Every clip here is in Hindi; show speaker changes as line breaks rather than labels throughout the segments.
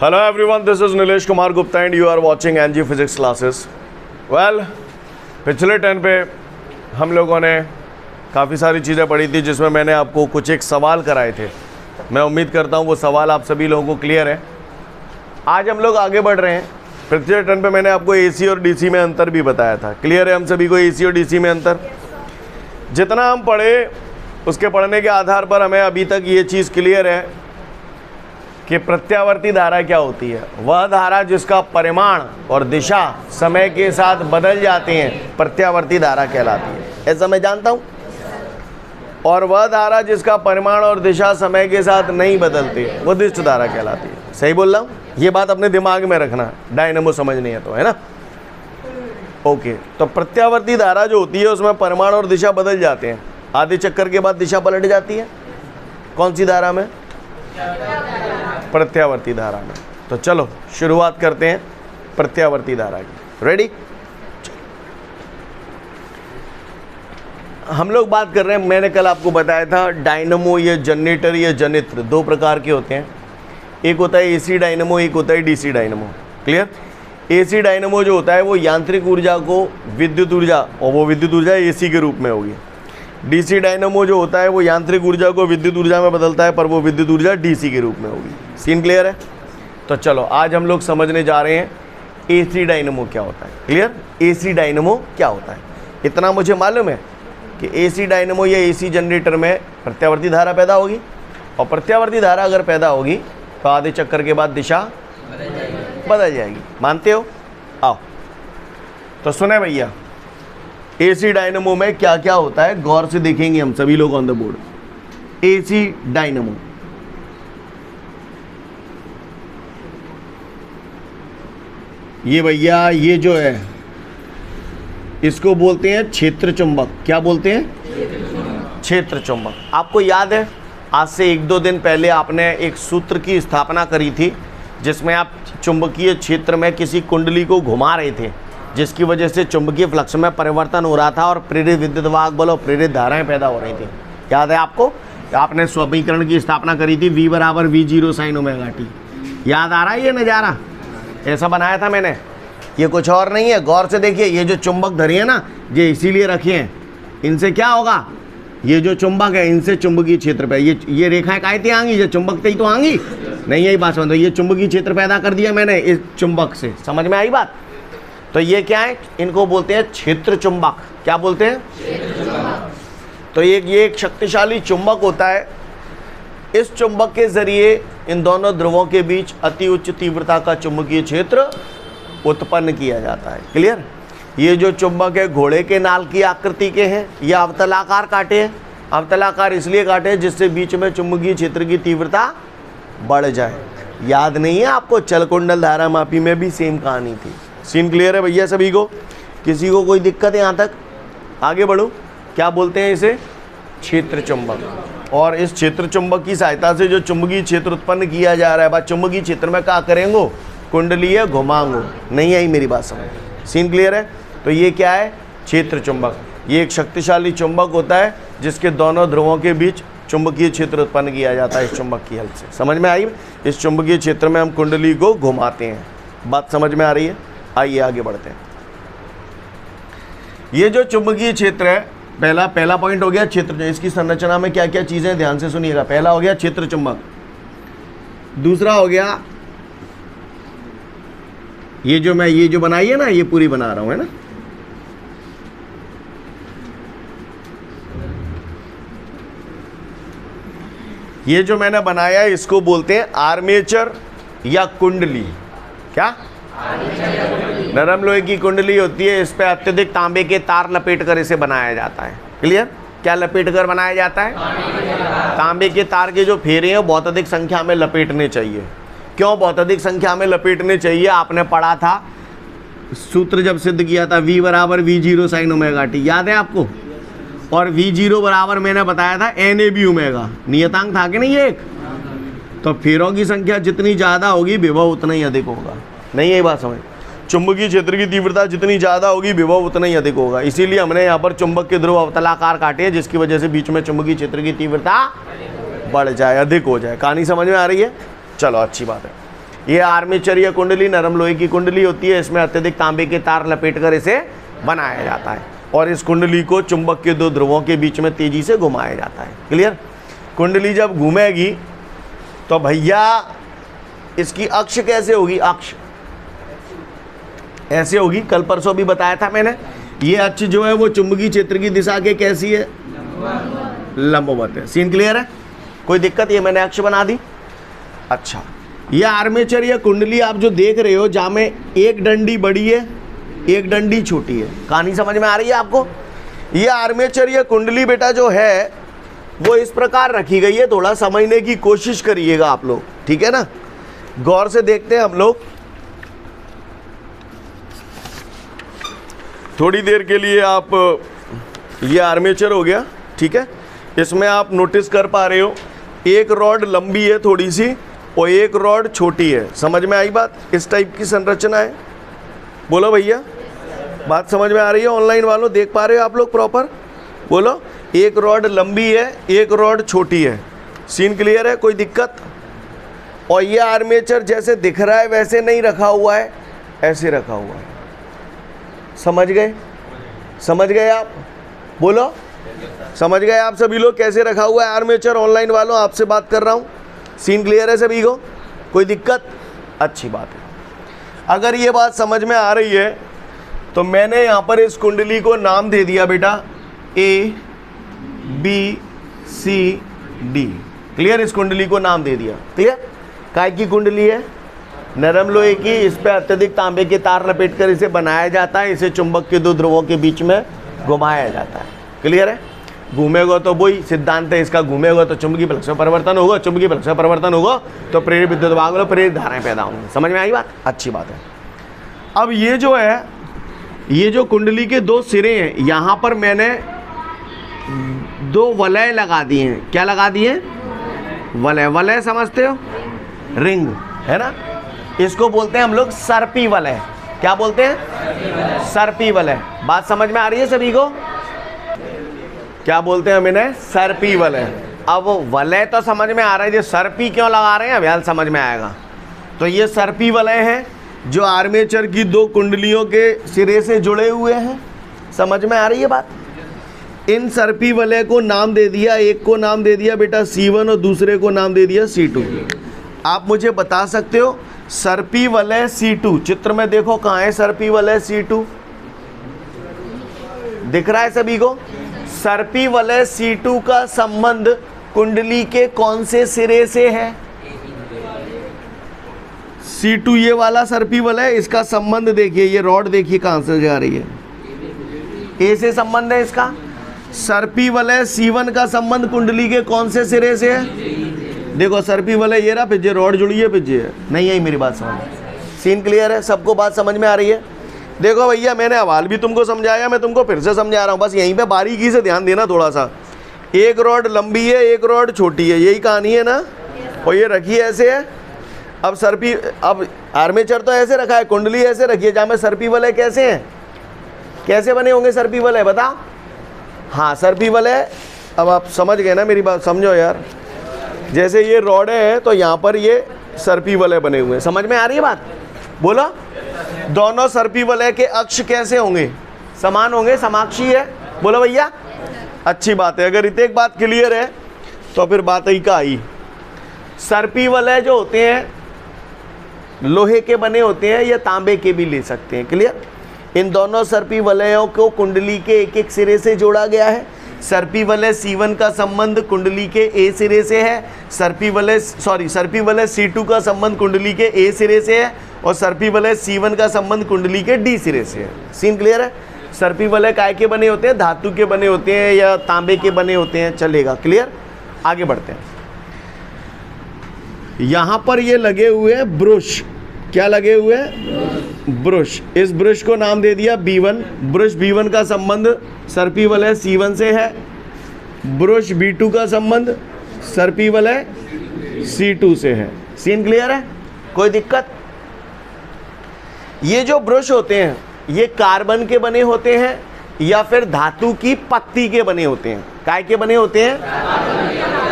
Hello everyone, this is Nilesh Kumar Gupta and you are watching NG Physics classes. Well, पिछले 10 पे हम लोगों ने काफ़ी सारी चीज़ें पढ़ी थी जिसमें मैंने आपको कुछ एक सवाल कराए थे। मैं उम्मीद करता हूँ वो सवाल आप सभी लोगों को क्लियर है। आज हम लोग आगे बढ़ रहे हैं। पिछले 10 पे मैंने आपको AC और DC में अंतर भी बताया था। क्लियर है हम सभी को AC और DC में अंतर? जितना हम पढ़े उसके पढ़ने के आधार पर हमें अभी तक ये चीज़ क्लियर है कि प्रत्यावर्ती धारा क्या होती है। वह धारा जिसका परिमाण और दिशा समय के साथ बदल जाती हैं प्रत्यावर्ती धारा कहलाती है, ऐसा मैं जानता हूँ। और वह धारा जिसका परिमाण और दिशा समय के साथ नहीं बदलती वो दिष्ट धारा कहलाती है। सही बोल रहा हूँ? ये बात अपने दिमाग में रखना, डायनेमो समझनी है तो, है ना? ओके, तो प्रत्यावर्ती धारा जो होती है उसमें परिमाण और दिशा बदल जाते हैं। आधे चक्कर के बाद दिशा पलट जाती है। कौन सी धारा में? प्रत्यावर्ती धारा में। तो चलो शुरुआत करते हैं प्रत्यावर्ती धारा की। रेडी? हम लोग बात कर रहे हैं, मैंने कल आपको बताया था डायनेमो या जनरेटर या जनित्र दो प्रकार के होते हैं। एक होता है एसी डायनेमो, एक होता है DC dynamo. Clear? AC dynamo जो होता है वो यांत्रिक ऊर्जा को विद्युत ऊर्जा, और वो विद्युत ऊर्जा एसी के रूप में होगी। डीसी डायनेमो जो होता है वो यांत्रिक ऊर्जा को विद्युत ऊर्जा में बदलता है, पर वो विद्युत ऊर्जा डीसी के रूप में होगी। सीन क्लियर है? तो चलो आज हम लोग समझने जा रहे हैं एसी डायनेमो क्या होता है। क्लियर? एसी डायनेमो क्या होता है इतना मुझे मालूम है कि एसी डायनेमो या एसी जनरेटर में प्रत्यावर्ती धारा पैदा होगी, और प्रत्यावर्ती धारा अगर पैदा होगी तो आधे चक्कर के बाद दिशा बदल जाएगी। मानते हो? आओ तो सुने भैया, एसी डायनेमो में क्या क्या होता है गौर से देखेंगे हम सभी लोग on the board. AC dynamo, ये भैया ये जो है इसको बोलते हैं क्षेत्र चुंबक। क्या बोलते हैं? क्षेत्र चुंबक। आपको याद है आज से 1-2 दिन पहले आपने एक सूत्र की स्थापना करी थी जिसमें आप चुंबकीय क्षेत्र में किसी कुंडली को घुमा रहे थे, जिसकी वजह से चुंबकीय फ्लक्स में परिवर्तन हो रहा था और प्रेरित विद्युत वाहक बल और प्रेरित धाराएं पैदा हो रही थी। याद है आपको? आपने समीकरण की स्थापना करी थी V = V0 sin ωt। याद आ रहा है ये नज़ारा? ऐसा बनाया था मैंने। ये कुछ और नहीं है, गौर से देखिए। ये जो चुंबक धरी है ना, ये इसीलिए रखे हैं। इनसे क्या होगा? ये जो चुंबक है इनसे चुंबकीय क्षेत्र पे ये रेखाएं कायते आएंगी, ये चुंबक ही तो आएंगी। नहीं, यही बात समझो। ये चुंबकीय क्षेत्र पैदा कर दिया मैंने इस चुंबक से। समझ में आई बात? तो ये क्या है? इनको बोलते हैं क्षेत्र चुंबक। क्या बोलते हैं? तो ये एक शक्तिशाली चुंबक होता है। इस चुंबक के जरिए इन दोनों ध्रुवों के बीच अति उच्च तीव्रता का चुंबकीय क्षेत्र उत्पन्न किया जाता है। क्लियर? ये जो चुंबक है घोड़े के नाल की आकृति के हैं या अवतलाकार काटे हैं। अवतलाकार इसलिए काटे हैं जिससे बीच में चुंबकीय क्षेत्र की तीव्रता बढ़ जाए। याद नहीं है आपको? चलकुंडल धारा मापी में भी सेम कहानी थी। सीन क्लियर है भैया सभी को? किसी को कोई दिक्कत है यहाँ तक? आगे बढ़ूँ? क्या बोलते हैं इसे? क्षेत्र चुंबक। और इस क्षेत्र चुंबक की सहायता से जो चुंबकीय क्षेत्र उत्पन्न किया जा रहा है, बात चुंबकीय क्षेत्र में क्या करेंगे? कुंडली है, घुमाओ। नहीं आई मेरी बात समझ? सीन क्लियर है? तो ये क्या है? क्षेत्र चुंबक। ये एक शक्तिशाली चुंबक होता है जिसके दोनों ध्रुवों के बीच चुंबकीय क्षेत्र उत्पन्न किया जाता है इस चुंबक की हेल्प से। समझ में आई? इस चुंबकीय क्षेत्र में हम कुंडली को घुमाते हैं। बात समझ में आ रही है? आइए आगे बढ़ते हैं। ये जो चुंबकीय क्षेत्र है, पहला पॉइंट हो गया क्षेत्र। इसकी संरचना में क्या क्या चीजें, ध्यान से सुनिएगा। पहला हो गया क्षेत्र चुंबक। दूसरा हो गया ये जो बनाई है ना, ये पूरी बना रहा हूं, है ना? ये जो मैंने बनाया है इसको बोलते हैं आर्मेचर या कुंडली। क्या? नरम लोहे की कुंडली होती है। इस पे अत्यधिक तांबे के तार लपेट कर इसे बनाया जाता है। क्लियर? क्या लपेट कर बनाया जाता है? तांबे के तार के जो फेरे हैं बहुत अधिक संख्या में लपेटने चाहिए। क्यों बहुत अधिक संख्या में लपेटने चाहिए? आपने पढ़ा था सूत्र जब सिद्ध किया था V = V0 sin ωt। याद है आपको? और V0 बराबर मैंने बताया था NAB ओमेगा। नियतांक था कि नहीं एक? तो फेरों की संख्या जितनी ज़्यादा होगी विभव उतना ही अधिक होगा। नहीं यही बात समझ? चुंबकीय क्षेत्र की तीव्रता जितनी ज़्यादा होगी विभव उतना ही अधिक होगा। इसीलिए हमने यहाँ पर चुंबक के ध्रुव अवतलाकार काटे हैं जिसकी वजह से बीच में चुंबकीय क्षेत्र की तीव्रता बढ़ जाए, अधिक हो जाए। कहानी समझ में आ रही है? चलो अच्छी बात है। ये आर्मेचर या कुंडली नरम लोहे की कुंडली होती है, इसमें अत्यधिक तांबे के तार लपेटकर इसे बनाया जाता है और इस कुंडली को चुंबक के दो ध्रुवों के बीच में तेजी से घुमाया जाता है। क्लियर? कुंडली जब घूमेगी तो भैया इसकी अक्ष कैसे होगी? अक्ष ऐसे होगी, कल परसों भी बताया था मैंने। ये अक्ष जो है वो चुंबकीय क्षेत्र की दिशा के कैसी है? लंबवत है। सीन क्लियर है? कोई दिक्कत? ये मैंने अक्ष बना दी। अच्छा, ये आर्मेचर या कुंडली आप जो देख रहे हो, जहाँ में एक डंडी बड़ी है एक डंडी छोटी है। कहानी समझ में आ रही है आपको? ये आर्मेचर या कुंडली बेटा जो है वो इस प्रकार रखी गई है, थोड़ा समझने की कोशिश करिएगा आप लोग, ठीक है ना? गौर से देखते हैं हम लोग थोड़ी देर के लिए। आप ये आर्मेचर हो गया, ठीक है? इसमें आप नोटिस कर पा रहे हो एक रॉड लंबी है थोड़ी सी और एक रॉड छोटी है। समझ में आई बात? इस टाइप की संरचना है। बोलो भैया, बात समझ में आ रही है? ऑनलाइन वालों देख पा रहे हो आप लोग प्रॉपर? बोलो, एक रॉड लंबी है एक रॉड छोटी है। सीन क्लियर है? कोई दिक्कत? और ये आर्मेचर जैसे दिख रहा है वैसे नहीं रखा हुआ है, ऐसे रखा हुआ है। समझ गए? समझ गए आप? बोलो, समझ गए आप सभी लोग कैसे रखा हुआ है आर्मेचर? ऑनलाइन वालों आपसे बात कर रहा हूँ। सीन क्लियर है सभी को? कोई दिक्कत? अच्छी बात है। अगर ये बात समझ में आ रही है तो मैंने यहाँ पर इस कुंडली को नाम दे दिया बेटा A B C D। Clear? इस कुंडली को नाम दे दिया। क्लियर? काय की कुंडली है? नरम लोहे की। इस पे अत्यधिक तांबे के तार लपेटकर इसे बनाया जाता है। इसे चुंबक के दो ध्रुवों के बीच में घुमाया जाता है। क्लियर है? घूमेगा तो वही सिद्धांत है इसका, घूमेगा तो चुंबकीय फ्लक्स में परिवर्तन होगा, चुंबकीय फ्लक्स में परिवर्तन होगा तो प्रेरित विद्युत भाग में प्रेरित धाराएं पैदा होंगी। समझ में आई बात? अच्छी बात है। अब ये जो है, ये जो कुंडली के दो सिरे हैं, यहाँ पर मैंने दो वलय लगा दिए हैं। क्या लगा दिए? वलय। वलय समझते हो? रिंग है ना? इसको बोलते हैं हम लोग सर्पी वलय। क्या बोलते हैं? सर्पी वलय। बात समझ में आ रही है सभी को? क्या बोलते हैं हम इन्हें? सर्पी वलय। अब वलय तो समझ में आ रहा है, जो सर्पी क्यों लगा रहे हैं अभी समझ में आएगा। तो ये सर्पी वलय है जो आर्मेचर की दो कुंडलियों के सिरे से जुड़े हुए हैं। समझ में आ रही है बात? इन सर्पी वलय को नाम दे दिया, एक को नाम दे दिया बेटा C1 और दूसरे को नाम दे दिया C2। आप मुझे बता सकते हो सर्पी वलय C2, चित्र में देखो कहाँ है सर्पी वलय C2? दिख रहा है सभी को? सर्पी वलय C2 का संबंध कुंडली के कौन से सिरे से है? C2 ये वाला सर्पी वलय, इसका संबंध देखिए, ये रॉड देखिए कहां से जा रही है, A से संबंध है इसका। सर्पी वलय C1 का संबंध कुंडली के कौन से सिरे से है? देखो सर्पी वलय ये रहा, फिर ये रॉड जुड़ी है, फिर ये नहीं आई मेरी बात समझ? सीन क्लियर है? सबको बात समझ में आ रही है? देखो भैया, मैंने हवाल भी तुमको समझाया, मैं तुमको फिर से समझा रहा हूँ, बस यहीं पे बारीकी से ध्यान देना थोड़ा सा। एक रॉड लंबी है एक रॉड छोटी है, यही कहानी है ना? और ये रखी ऐसे है। अब सर्पी, अब आर्मेचर तो ऐसे रखा है, कुंडली ऐसे रखी है, जहाँ में सर्पी वलय कैसे हैं? कैसे बने होंगे सर्पी वलय? बताओ। हाँ, सर्पी वलय, अब आप समझ गए ना मेरी बात? समझो यार, जैसे ये रॉड है तो यहाँ पर ये सर्पी वलय बने हुए हैं। समझ में आ रही है बात? बोलो। दोनों सर्पी वलय के अक्ष कैसे होंगे? समान होंगे, समाक्षी है। बोलो भैया, अच्छी बात है। अगर इतने एक बात क्लियर है तो फिर बात ही का आई। सर्पी वलय जो होते हैं लोहे के बने होते हैं या तांबे के भी ले सकते हैं। क्लियर? इन दोनों सर्पी वलयों को कुंडली के एक एक सिरे से जोड़ा गया है। सर्पी वलय C1 का संबंध कुंडली के A सिरे से है। सर्पी वलय C2 का संबंध कुंडली के A सिरे से है और सर्पी वलय C1 का संबंध कुंडली के D सिरे से है। सीन क्लियर है? सर्पी वलय काय के बने होते हैं? धातु के बने होते हैं या तांबे के बने होते हैं? चलेगा। क्लियर? आगे बढ़ते हैं। यहां पर ये लगे हुए हैं ब्रश। क्या लगे हुए हैं? ब्रश। इस ब्रश को नाम दे दिया B1। ब्रश B1 का संबंध सर्पी वलय C1 से है। ब्रश B2 का संबंध सर्पी वलय C2 से है। सीन क्लियर है? कोई दिक्कत? ये जो ब्रश होते हैं ये कार्बन के बने होते हैं या फिर धातु की पत्ती के बने होते हैं? काय के बने होते हैं?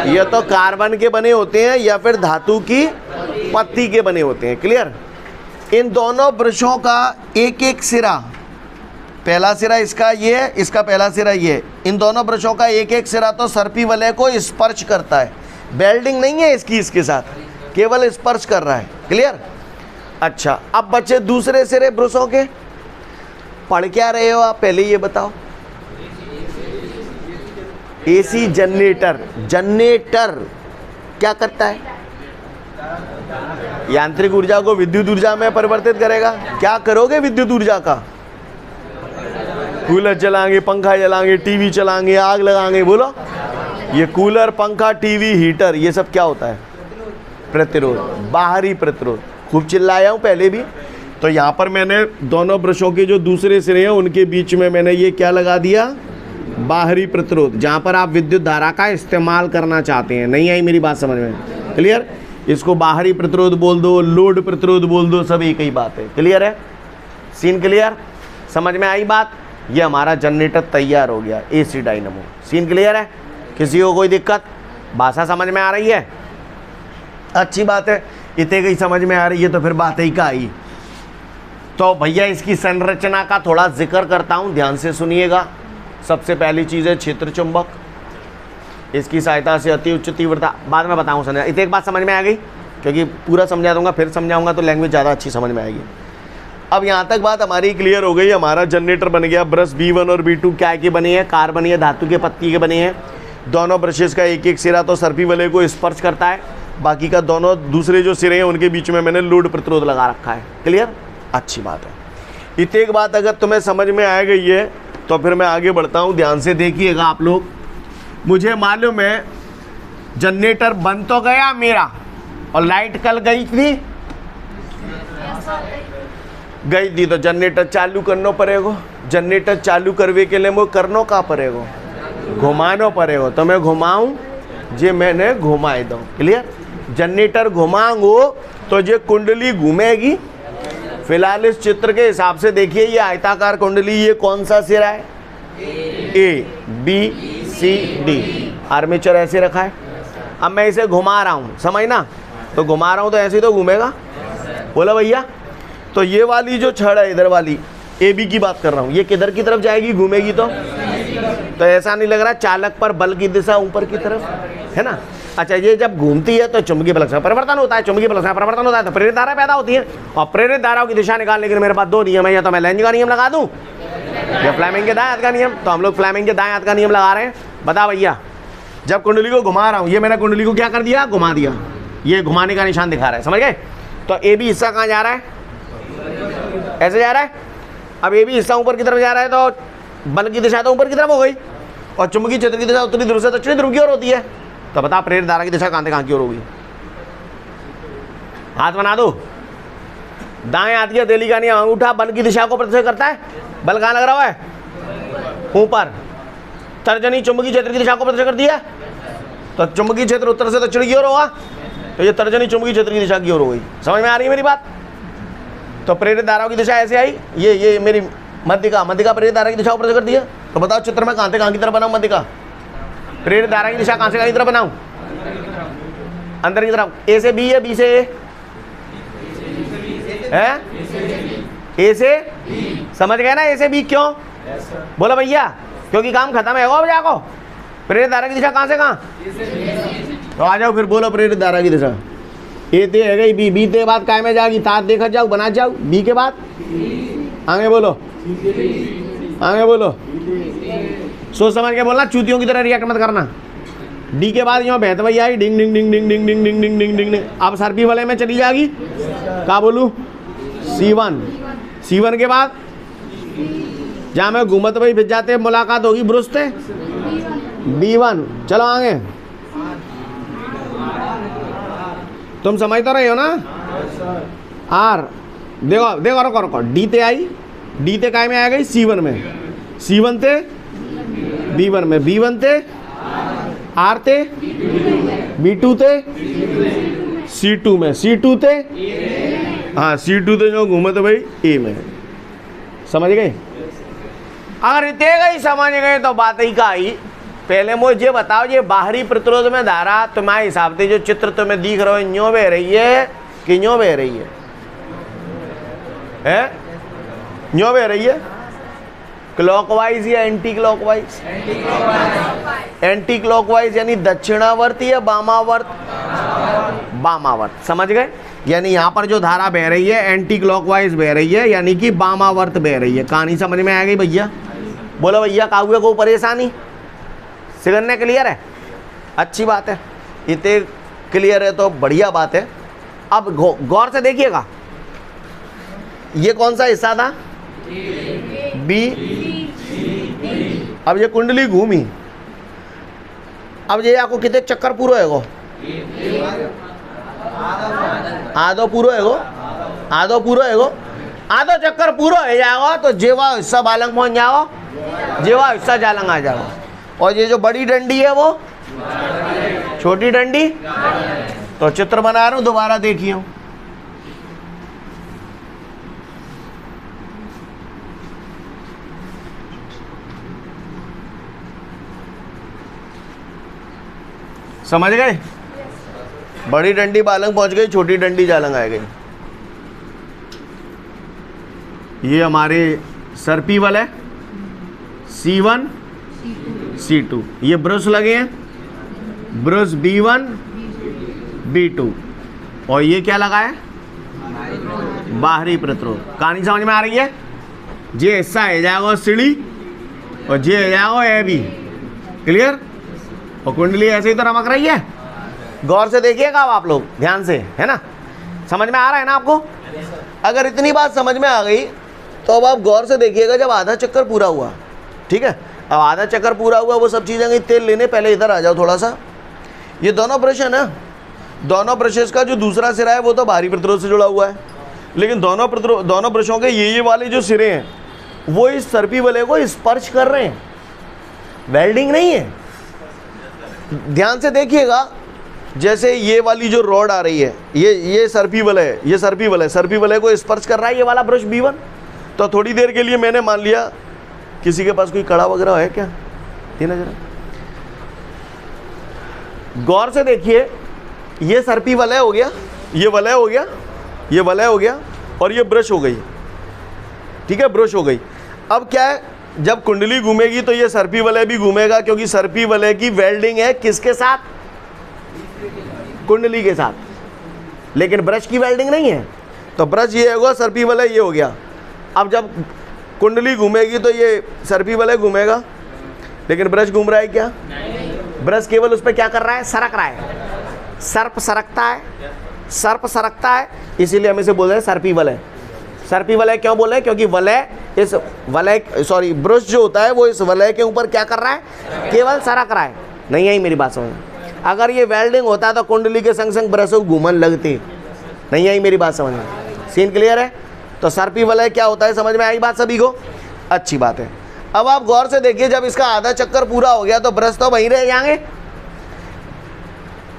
या तो कार्बन के बने होते हैं या फिर धातु की पत्ती के बने होते हैं। क्लियर? इन दोनों वृक्षों का एक एक सिरा, पहला सिरा इसका ये, इसका पहला सिरा ये, इन दोनों वृक्षों का एक एक सिरा तो सर्पी वलय को स्पर्श करता है। बेल्डिंग नहीं है इसकी इसके साथ, केवल स्पर्श कर रहा है। क्लियर? अच्छा, अब बचे दूसरे सिरे वृक्षों के। पढ़ क्या रहे हो आप, पहले ये बताओ। AC generator. जनरेटर क्या करता है? यांत्रिक ऊर्जा को विद्युत ऊर्जा में परिवर्तित करेगा। क्या करोगे विद्युत ऊर्जा का? कूलर चलाएंगे, पंखा चलाएंगे, टीवी चलाएंगे, आग लगाएंगे। बोलो, ये कूलर, पंखा, टीवी, हीटर, ये सब क्या होता है? प्रतिरोध, बाहरी प्रतिरोध। खूब चिल्लाया हूं पहले भी। तो यहाँ पर मैंने दोनों ब्रशों के जो दूसरे सिरे हैं उनके बीच में मैंने ये क्या लगा दिया? बाहरी प्रतिरोध, जहाँ पर आप विद्युत धारा का इस्तेमाल करना चाहते हैं। नहीं आई मेरी बात समझ में? क्लियर? इसको बाहरी प्रतिरोध बोल दो, लोड प्रतिरोध बोल दो, सब एक ही बात है। क्लियर है? Scene clear? समझ में आई बात? ये हमारा जनरेटर तैयार हो गया, एसी डायनेमो। सीन क्लियर है? किसी को कोई दिक्कत? भाषा समझ में आ रही है? अच्छी बात है। इतने की समझ में आ रही है तो फिर बात ही का आई। तो भैया इसकी संरचना का थोड़ा जिक्र करता हूँ, ध्यान से सुनिएगा। सबसे पहली चीज़ है क्षेत्र चुंबक। इसकी सहायता से अति उच्च तीव्रता, बाद में बताऊँ समझ। इतने एक बात समझ में आ गई? क्योंकि पूरा समझा दूंगा, फिर समझाऊंगा तो लैंग्वेज ज़्यादा अच्छी समझ में आएगी। अब यहाँ तक बात हमारी क्लियर हो गई। हमारा जनरेटर बन गया। ब्रश B1 और B2 क्या के बने हैं? कार बनी है, धातु के पत्ती के बने हैं। दोनों ब्रशेस का एक एक सिरा तो सर्पी वलय को स्पर्श करता है, बाकी का दोनों दूसरे जो सिरे हैं उनके बीच में मैंने लोड प्रतिरोध लगा रखा है। क्लियर? अच्छी बात है। इतने एक बात अगर तुम्हें समझ में आ गई है तो फिर मैं आगे बढ़ता हूँ। ध्यान से देखिएगा आप लोग। मुझे मालूम है जनरेटर बन तो गया मेरा, और लाइट कल गई थी, तो जनरेटर चालू करना पड़ेगा। जनरेटर चालू करवे के लिए मुझे करना का पड़ेगा? घुमाना पड़ेगा। तो मैं घुमाऊँ जे मैंने घुमाए दो। क्लियर? जनरेटर घुमाऊंगो तो ये कुंडली घूमेगी। फिलहाल इस चित्र के हिसाब से देखिए, ये आयताकार कुंडली, ये कौन सा सिरा है? A B C D। Armature ऐसे रखा है। अब मैं इसे घुमा रहा हूँ, समझना? तो घुमा रहा हूँ तो ऐसे ही तो घूमेगा। बोला भैया? तो ये वाली जो छड़ है इधर वाली, AB की बात कर रहा हूँ, ये किधर की तरफ जाएगी? घूमेगी तो ऐसा नहीं लग रहा चालक पर बल की दिशा ऊपर की तरफ है ना? अच्छा, ये जब घूमती है तो चुंबकीय बल का परिवर्तन होता है। चुंबकीय बल का परिवर्तन होता है तो प्रेरित धारा पैदा होती है, और प्रेरित धाराओं की दिशा निकालने के लिए मेरे पास दो नियम है। या तो मैं लेंज का नियम लगा दूं या फ्लेमिंग के दाएं हाथ का नियम। तो हम लोग फ्लेमिंग के दाएं हाथ का नियम लगा रहे हैं। बता भैया, जब कुंडली को घुमा रहा हूँ, ये मैंने कुंडली को क्या कर दिया? घुमा दिया। ये घुमाने का निशान दिखा रहा है, समझ गए? तो AB हिस्सा कहाँ जा रहा है? ऐसे जा रहा है। अब AB हिस्सा ऊपर की तरफ जा रहा है तो बल की दिशा तो ऊपर की तरफ हो गई, और चुंबकीय क्षेत्र की दिशा उत्तरी ध्रुव से दक्षिणी ध्रुव की ओर होती है। तो बता प्रेरित धारा की दिशा कहाँ की ओर होगी? हाथ बना दो। दाएं हाथ की हथेली का नियम, अंगूठा बल की दिशा को प्रदर्शित करता है। बल कहाँ लग रहा है? ऊपर। तर्जनी चुंबकीय क्षेत्र की दिशा को प्रदर्शित करती है, तो चुंबकीय क्षेत्र उत्तर से दक्षिण की ओर होगा, तो ये तर्जनी चुंबकीय क्षेत्र की दिशा की ओर हो गई। समझ में आ रही है मेरी बात? तो प्रेरित धाराओं की दिशा ऐसे आई। ये मेरी मध्यिका प्रेरित धारा की दिशा को प्रदर्शित करती है। तो बताओ चित्र में कहाँ की तरफ बनाऊं? मध्यिका प्रेरित धारा की दिशा कहाँ से कहाँ की तरफ बनाऊं? अंदर की तरफ। A से B है, B से A है, A से समझ गए ना? A से B क्यों? बोलो भैया, क्योंकि काम खत्म है। हो जाको प्रेरित धारा की दिशा कहाँ से कहाँ? तो आ जाओ फिर बोलो प्रेरित धारा की दिशा। A ते है गई, B ते बाद काय में जाएगी? तात देखा जाओ, बना जाओ। B के बाद आगे बोलो, आगे बोलो, सोच समझ के बोलना, चूतियों की तरह रिएक्ट मत करना। D के बाद यहाँ बहत भैया आई, डिंग डिंग डिंग डिंग डिंग डिंग डिंग डिंग डिंग डिंग। अब सर्पी वाले में चली जाएगी, क्या बोलूँ? C1 के बाद जहाँ मैं घूमत भाई भिज जाते मुलाकात होगी ब्रुश से B1। चलो आगे, तुम समझ तो रहे हो ना? R देखो देखो, रुको रुको। D ते आई, D ते काय में आ गई? C1 में। C1 ते B1 में, B1 ते R ते B2 ते C2 में, C2 ते हाँ C2 ते जो घूमे तो भाई A में। समझ गए? अगर इतने गई समझ गए तो बात ही का आई। पहले मुझे बताओ, ये बाहरी प्रतिरोध में धारा तुम्हारे हिसाब से जो चित्र तुम्हें दिख रहा है न्यों बह रही है, कि यूं बह रही है? यूं बह रही है, क्लॉकवाइज या एंटी क्लॉकवाइज? एंटी क्लॉकवाइज यानी दक्षिणावर्त या वामावर्त? वामावर्त। समझ गए? यानी यहाँ पर जो धारा बह रही है एंटी क्लॉकवाइज बह रही है, यानी कि वामावर्त बह रही है। कहानी समझ में आ गई भैया? बोलो भैया, काहुए को परेशानी सिगरने क्लियर है? अच्छी बात है, इतने क्लियर है तो बढ़िया बात है। अब गौर से देखिएगा, ये कौन सा हिस्सा था? बी। अब ये कुंडली घूमी, अब ये आपको कितने चक्कर पूरा है गो? आधो पूरा है गो, आधो पूरा है गो। आधो चक्कर पूरा हो जाएगा तो जेवा हिस्सा बालंग पहुंच जाओ, जेवा हिस्सा जालंग आ जाओ। और ये जो बड़ी डंडी है वो छोटी डंडी। तो चित्र बना रहा हूं, दोबारा देखिए। समझ गए? बड़ी डंडी बालंग पहुंच गई, छोटी डंडी जालंग आ गई। ये हमारे सर्पी बल है C1 C2। ये ब्रश लगे हैं, ब्रश B1 B2। और ये क्या लगा है? बाहरी प्रतिरोध। कहानी समझ में आ रही है? ये हिस्सा है जाएगा सीढ़ी और ये है जाएगा ए बी। क्लियर? और कुंडली ऐसे ही तो रमक रही है। गौर से देखिएगा आप लोग, ध्यान से, है ना? समझ में आ रहा है ना आपको? अगर इतनी बात समझ में आ गई तो अब आप गौर से देखिएगा, जब आधा चक्कर पूरा हुआ, ठीक है, अब आधा चक्कर पूरा हुआ, वो सब चीज़ें तेल लेने, पहले इधर आ जाओ थोड़ा सा। ये दोनों ब्रश है ना, दोनों ब्रशेस का जो दूसरा सिरा है वो तो बाहरी प्रतिरोध से जुड़ा हुआ है, लेकिन दोनों ब्रशों के ये वाले जो सिरे हैं वो इस सर्पी वलय को स्पर्श कर रहे हैं, वेल्डिंग नहीं है। ध्यान से देखिएगा, जैसे ये वाली जो रॉड आ रही है, ये सर्पी वलय है, ये सर्पी वलय को स्पर्श कर रहा है ये वाला ब्रश B1। तो थोड़ी देर के लिए मैंने मान लिया, किसी के पास कोई कड़ा वगैरह है क्या? देना जरा, गौर से देखिए। ये सर्पी वलय हो गया, ये वलय हो गया, ये वलय हो गया, और ये ब्रश हो गई, ठीक है, ब्रश हो गई। अब क्या है, जब कुंडली घूमेगी तो ये सर्पी वलय भी घूमेगा, क्योंकि सर्पी वलय की वेल्डिंग है किसके साथ? कुंडली के साथ, लेकिन ब्रश की वेल्डिंग नहीं है। तो ब्रश ये होगा, सर्पी वलय ये हो गया। अब जब कुंडली घूमेगी तो ये सर्पी वलय घूमेगा, लेकिन ब्रश घूम रहा है क्या? ब्रश केवल उस पर क्या कर रहा है? सरक रहा है। सर्प सरकता है, सर्प सरकता है, इसीलिए हम इसे बोल रहे हैं सर्पी वलय। सर्पी वलय क्यों बोले? क्योंकि वलय, इस वलय, सॉरी, ब्रश जो होता है वो इस वलय के ऊपर क्या कर रहा है? केवल सरक रहा है। नहीं आई मेरी बात समझ? अगर ये वेल्डिंग होता तो कुंडली के संग संग ब्रश घूमन लगती। नहीं आई मेरी बात समझ में? सीन क्लियर है? तो सर्पी वलय क्या होता है, समझ में आई बात सभी को? अच्छी बात है। अब आप गौर से देखिए, जब इसका आधा चक्कर पूरा हो गया तो ब्रश तो वहीं रह जाएंगे,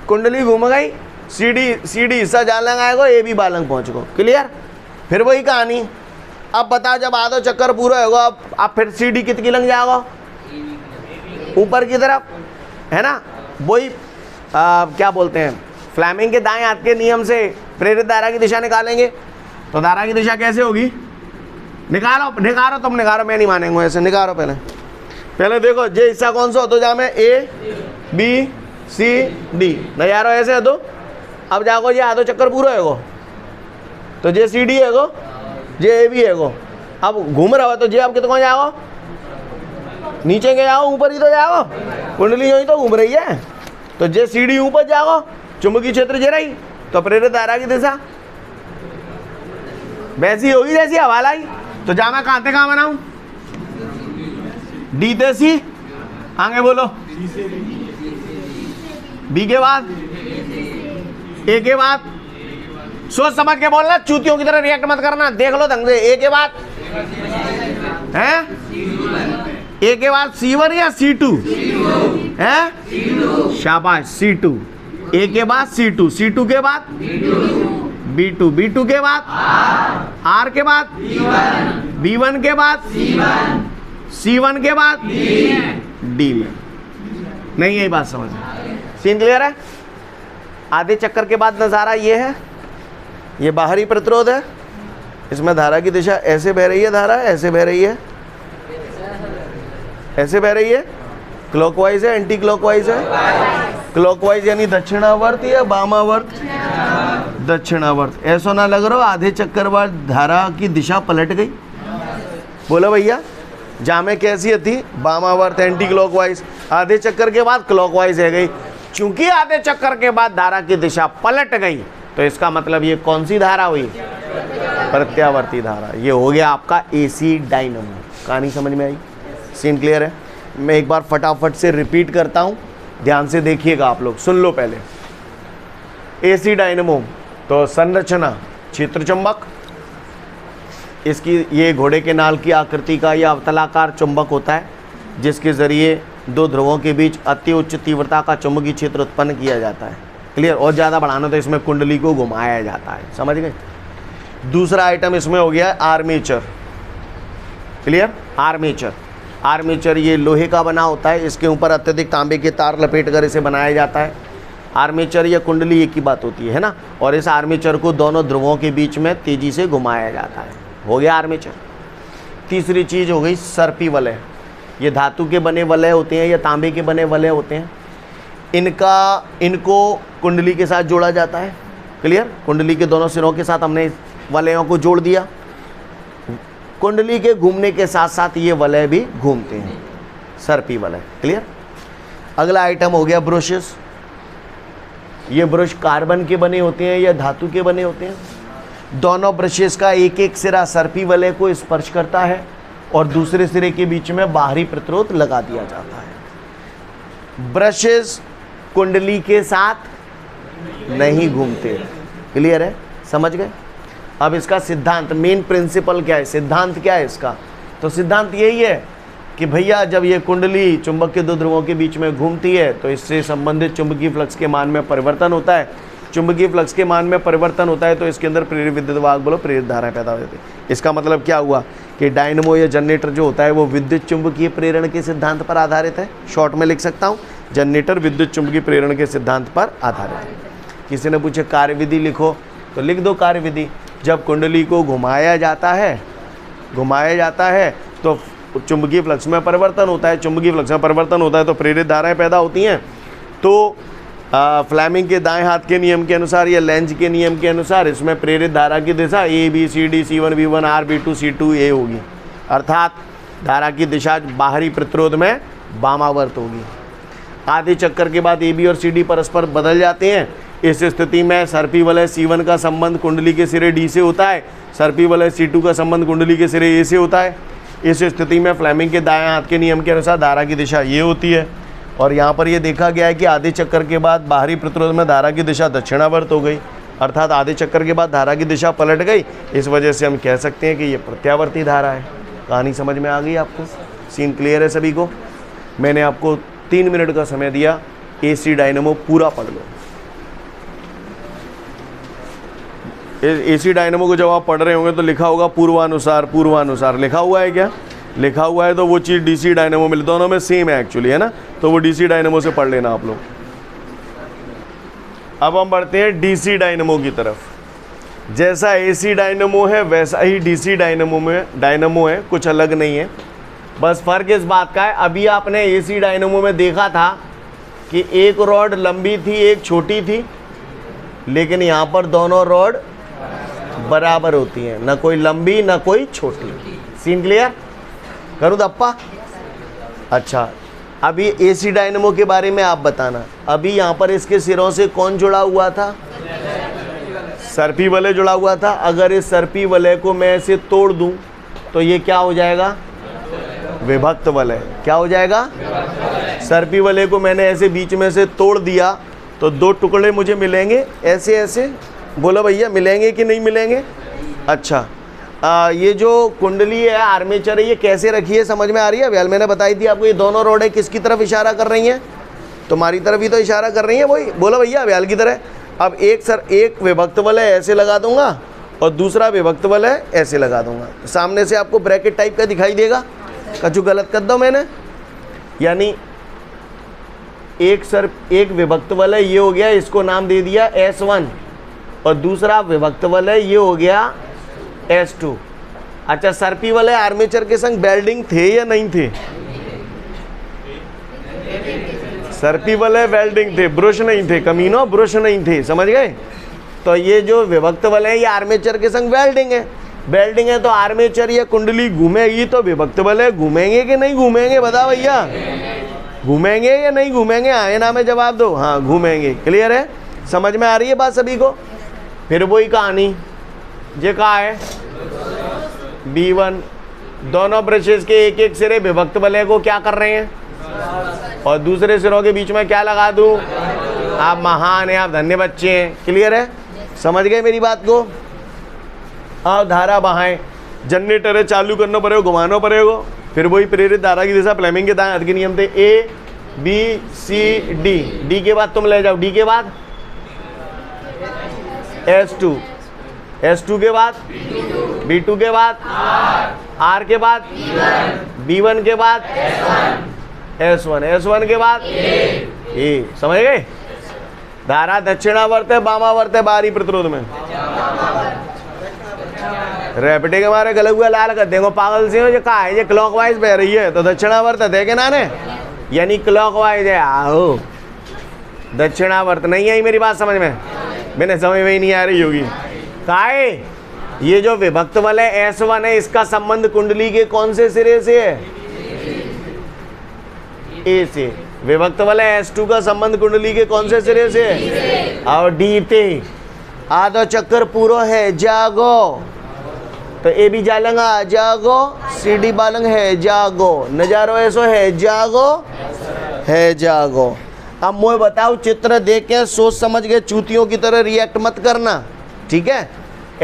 कुंडली घूम गई, सीढ़ी हिस्सा जालंग आएगा, ये भी बालंग पहुंच गो। क्लियर? फिर वही कहानी। अब बता, जब आधा चक्कर पूरा होगा, अब फिर सीढ़ी कितनी लग जाएगा? ऊपर की तरफ, है ना? वही क्या बोलते हैं, फ्लेमिंग के दाएं हाथ के नियम से प्रेरित धारा की दिशा निकालेंगे। तो धारा की दिशा कैसे होगी? निकालो तुम निकालो, मैं नहीं मानेंगे ऐसे। निकालो पहले देखो, ये हिस्सा कौन सा हो तो जहाँ में A B C D नजारो ऐसे है। तो अब जाओ, ये आधो चक्कर पूरा है गो, तो ये CD है गो, ये A B है गो। अब घूम रहा हो तो ये आप कितना जाओ? नीचे के जाओ, ऊपर ही तो जाओ, कुंडली ही तो घूम रही है। तो ये CD ऊपर जाओ, चुंबकीय क्षेत्र जे रही, तो प्रेरित धारा की दिशा वैसी होगी जैसी हवा लाई। तो जा मैं कहाँ कहाँ बनाऊं? D से C, आगे बोलो, B के बाद A के बाद। सोच समझ के बोलना, चूतियों की तरह रिएक्ट मत करना, देख लो ढंग से। A के बाद है, A के बाद C1 या C2 है? शाबाश, C2। A के बाद C2, C2 के बाद B2, B2 के बाद R के बाद B1 के बाद C1 के बाद D में। नहीं, यही बात समझ? सीन क्लियर है? आधे चक्कर के बाद नज़ारा ये है, ये बाहरी प्रतिरोध है, इसमें धारा की दिशा ऐसे बह रही है, धारा ऐसे बह रही है, ऐसे बह रही है, क्लॉकवाइज है एंटी क्लॉकवाइज है, क्लॉकवाइज यानी दक्षिणावर्त या वामावर्त, दक्षिणावर्त। ऐसा ना लग रहा हो आधे चक्कर बाद धारा की दिशा पलट गई, बोलो भैया जामे कैसी थी, वामावर्त एंटी क्लॉकवाइज, आधे चक्कर के बाद क्लॉकवाइज है गई। चूंकि आधे चक्कर के बाद धारा की दिशा पलट गई तो इसका मतलब ये कौन सी धारा हुई, प्रत्यावर्ती धारा। ये हो गया आपका एसी डायनमो। कहानी समझ में आई, सीन क्लियर है। मैं एक बार फटाफट से रिपीट करता हूँ, ध्यान से देखिएगा आप लोग, सुन लो पहले। एसी डायनमो तो संरचना क्षेत्र चुंबक, इसकी ये घोड़े के नाल की आकृति का यह अवतलाकार चुंबक होता है जिसके ज़रिए दो ध्रुवों के बीच अति उच्च तीव्रता का चुंबकीय क्षेत्र उत्पन्न किया जाता है। क्लियर। और ज़्यादा बढ़ाना तो इसमें कुंडली को घुमाया जाता है, समझ गए। दूसरा आइटम इसमें हो गया आर्मेचर। क्लियर। आर्मेचर, आर्मेचर ये लोहे का बना होता है, इसके ऊपर अत्यधिक तांबे के तार लपेट कर इसे बनाया जाता है। आर्मेचर या कुंडली एक ही बात होती है ना। और इस आर्मेचर को दोनों ध्रुवों के बीच में तेजी से घुमाया जाता है, हो गया आर्मेचर। तीसरी चीज़ हो गई सर्पी वलय। ये धातु के बने वलय होते हैं या तांबे के बने वलय होते हैं, इनको कुंडली के साथ जोड़ा जाता है। क्लियर। कुंडली के दोनों सिरों के साथ हमने वलयों को जोड़ दिया, कुंडली के घूमने के साथ साथ ये वलय भी घूमते हैं, सर्पी वलय। क्लियर। अगला आइटम हो गया ब्रशेस। ये ब्रश कार्बन के बने होते हैं या धातु के बने होते हैं। दोनों ब्रशेस का एक एक सिरा सर्पी वलय को स्पर्श करता है और दूसरे सिरे के बीच में बाहरी प्रतिरोध लगा दिया जाता है। ब्रशेस कुंडली के साथ नहीं घूमते। क्लियर है, समझ गए। अब इसका सिद्धांत, मेन प्रिंसिपल क्या है, सिद्धांत क्या है इसका, तो सिद्धांत यही है कि भैया जब ये कुंडली चुंबक के दो ध्रुवों के बीच में घूमती है तो इससे संबंधित चुंबकीय फ्लक्स के मान में परिवर्तन होता है। चुंबकीय फ्लक्स के मान में परिवर्तन होता है तो इसके अंदर प्रेरित विद्युत वाहक बोलो प्रेरित धाराएं पैदा हो जाती है। इसका मतलब क्या हुआ कि डायनमो या जनरेटर जो होता है वो विद्युत चुंबकीय प्रेरण के सिद्धांत पर आधारित है। शॉर्ट में लिख सकता हूँ, जनरेटर विद्युत चुंबकीय प्रेरण के सिद्धांत पर आधारित है। किसी ने पूछे कार्यविधि लिखो तो लिख दो कार्यविधि। जब कुंडली को घुमाया जाता है तो चुंबकीय फ्लक्स में परिवर्तन होता है। चुंबकीय फ्लक्स में परिवर्तन होता है तो प्रेरित धाराएं पैदा होती हैं। तो फ्लेमिंग के दाएं हाथ के नियम के अनुसार या लेंज के नियम के अनुसार इसमें प्रेरित धारा की दिशा A B C D C1 B1 R B2 C2 A होगी, अर्थात धारा की दिशा बाहरी प्रतिरोध में वामावर्त होगी। आधे चक्कर के बाद AB और CD परस्पर बदल जाते हैं। इस स्थिति में सर्पी वलय C1 का संबंध कुंडली के सिरे D से होता है, सर्पी वलय C2 का संबंध कुंडली के सिरे A से होता है। इस स्थिति में फ्लेमिंग के दाएं हाथ के नियम के अनुसार धारा की दिशा ये होती है। और यहाँ पर ये देखा गया है कि आधे चक्कर के बाद बाहरी प्रतिरोध में धारा की दिशा दक्षिणावर्त हो गई, अर्थात आधे चक्कर के बाद धारा की दिशा पलट गई। इस वजह से हम कह सकते हैं कि ये प्रत्यावर्ती धारा है। कहानी समझ में आ गई आपको, सीन क्लियर है सभी को। मैंने आपको 3 मिनट का समय दिया, एसी डायनमो पूरा पढ़ लो। एसी डायनमो को जब आप पढ़ रहे होंगे तो लिखा होगा पूर्वानुसार, पूर्वानुसार लिखा हुआ है क्या, लिखा हुआ है तो वो चीज़ डीसी डायनमो में, दोनों में सेम है एक्चुअली, है ना। तो वो डीसी डायनमो से पढ़ लेना आप लोग। अब हम बढ़ते हैं डीसी डायनमो की तरफ। जैसा एसी डायनमो है वैसा ही डीसी डायनमो है, कुछ अलग नहीं है। बस फ़र्क इस बात का है, अभी आपने एसी डायनमो में देखा था कि एक रॉड लंबी थी एक छोटी थी, लेकिन यहाँ पर दोनों रॉड बराबर होती हैं, ना कोई लंबी ना कोई छोटी। सीन क्लियर करूँ दप्पा। अच्छा, अभी एसी डायनमो के बारे में आप बताना। अभी यहाँ पर इसके सिरों से कौन जुड़ा हुआ था, सर्पी वलय जुड़ा हुआ था। अगर इस सर्पी वलय को मैं इसे तोड़ दूं तो ये क्या हो जाएगा, विभक्त वलय। क्या हो जाएगा, सर्पी वलय को मैंने ऐसे बीच में से तोड़ दिया तो 2 टुकड़े मुझे मिलेंगे, ऐसे ऐसे। बोलो भैया मिलेंगे कि नहीं मिलेंगे। अच्छा, ये जो कुंडली है आर्मेचर है, ये कैसे रखी है समझ में आ रही है। अभी मैंने बताई थी आपको, ये दोनों रोडें किसकी तरफ इशारा कर रही हैं, तुम्हारी तरफ ही तो इशारा कर रही हैं वही। बोलो भैया अभ्याल की तरह। अब एक विभक्त वलय ऐसे लगा दूंगा और दूसरा विभक्त वलय ऐसे लगा दूंगा। सामने से आपको ब्रैकेट टाइप का दिखाई देगा, कछु गलत कर दो मैंने, यानी एक विभक्त वलय ये हो गया, इसको नाम दे दिया S1, और दूसरा विभक्त वलय ये हो गया S2। अच्छा, सर्पी वलय आर्मेचर के संग वेल्डिंग थे या नहीं थे? सर्पी वलय वेल्डिंग थे, ब्रुश नहीं थे, कमीनो ब्रुश नहीं थे, समझ गए? तो ये जो विभक्त वलय ये आर्मेचर के संग वेल्डिंग है। वेल्डिंग है तो आर्मेचर या कुंडली घूमेगी तो विभक्त वलय घूमेंगे कि नहीं घूमेंगे? बताओ भैया, घूमेंगे या नहीं घूमेंगे? हाँ ना में जवाब दो। हाँ घूमेंगे। क्लियर है? समझ में आ रही है बात सभी को? फिर वही कहानी, ये कहा है B1, दोनों ब्रशेस के एक एक सिरे विभक्त वलय को क्या कर रहे हैं, और दूसरे सिरों के बीच में क्या लगा दूं? आप महान हैं, आप धन्य बच्चे हैं। क्लियर है? समझ गए मेरी बात को? आप धारा बहाएं, जनरेटर है चालू करना पड़ेगा, घुमाना पड़ेगा। फिर वही प्रेरित धारा की दिशा फ्लेमिंग के दाएं हाथ के नियम थे A B C D। D के बाद तुम ले जाओ, D के बाद S2, S2 के बाद B2 के बाद R के बाद B1 के बाद S1, S1 के बाद A। समझ गए? धारा दक्षिणावर्त है वामावर्त है बाहरी प्रतिरोध में? रैपिडे के मारे गले हुए लाल कर देंगे, पागल से हो। ये कहा है ये क्लॉकवाइज बह रही है तो दक्षिणावर्त देखे ना ने, यानी क्लॉकवाइज है। आओ, दक्षिणावर्त नहीं आई मेरी बात समझ में? मैंने समझ में ही नहीं आ रही होगी। कहा है ये जो विभक्त वलय S1 है इसका संबंध कुंडली के कौन से सिरे से है? A से। विभक्त वलय S2 का संबंध कुंडली के कौन से सिरे से है? और D ते। आधो चक्कर पूरा है जागो, तो ए भी जालंगा जागो, CD बालंग है जागो, नजारो ऐसो है जागो है जागो। अब मुझे बताओ, चित्र देख के सोच समझ के चूतियों की तरह रिएक्ट मत करना, ठीक है?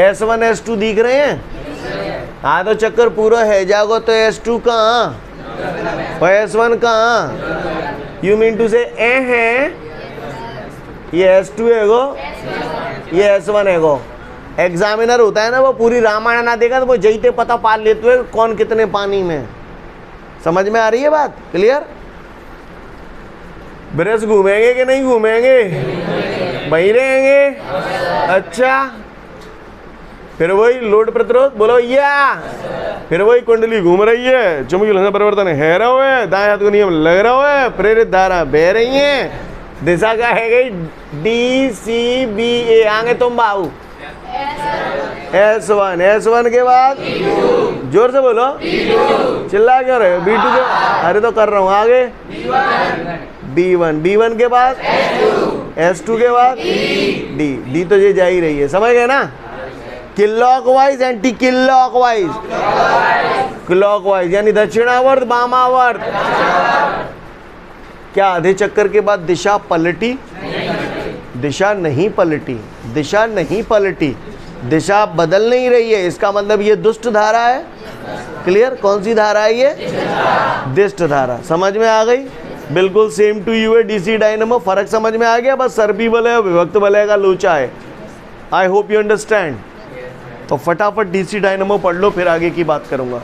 S1 S2 दिख रहे हैं? आधो चक्कर पूरा है जागो, तो S2 कहाँ और S1 कहाँ? यू मीन टू से ए है, ये S2 है गो, ये S1 है गो। एग्जामिनर होता है ना, वो पूरी रामायण ना देगा तो वो जईते पता पाल लेते हुए कौन कितने पानी में। समझ में आ रही है बात? क्लियर? ब्रश घूमेंगे कि नहीं घूमेंगे? वही रहेंगे। अच्छा, फिर वही लोड प्रतिरोध बोलो या, फिर वही कुंडली घूम रही है, चुंबकीय लहर परिवर्तन है रहा है, दाएं हाथ को नियम लग रहा है, प्रेरित धारा बह रही है। दिशा क्या है गई? DCBA। आगे तुम बाबू S1, S1 के बाद जोर से बोलो, चिल्ला क्यों रहे हो? B2 के, अरे तो कर रहा हूँ। आगे B1, B1 के बाद S2 के बाद D तो ये जा ही रही है। समझ गए ना? क्लॉकवाइज एंटी क्लॉकवाइज, क्लॉकवाइज यानी दक्षिणावर्त वामावर्त। क्या आधे चक्कर के बाद दिशा पलटी? दिशा नहीं पलटी, दिशा नहीं पलटी, दिशा बदल नहीं रही है। इसका मतलब ये दुष्ट धारा है। क्लियर? कौन सी धारा है ये? दुष्ट धारा। समझ में आ गई? बिल्कुल सेम टू यू है डीसी डायनेमो। फर्क समझ में आ गया? बस सर्पी वलय और विभक्त वलय का लोचा है। I hope you understand. तो फटाफट डीसी डायनेमो पढ़ लो, फिर आगे की बात करूंगा।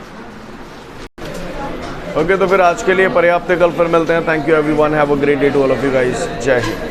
ओके, तो फिर आज के लिए पर्याप्त है, कल फिर मिलते हैं। Thank you everyone, have a great day to all of you guys. जय हिंद।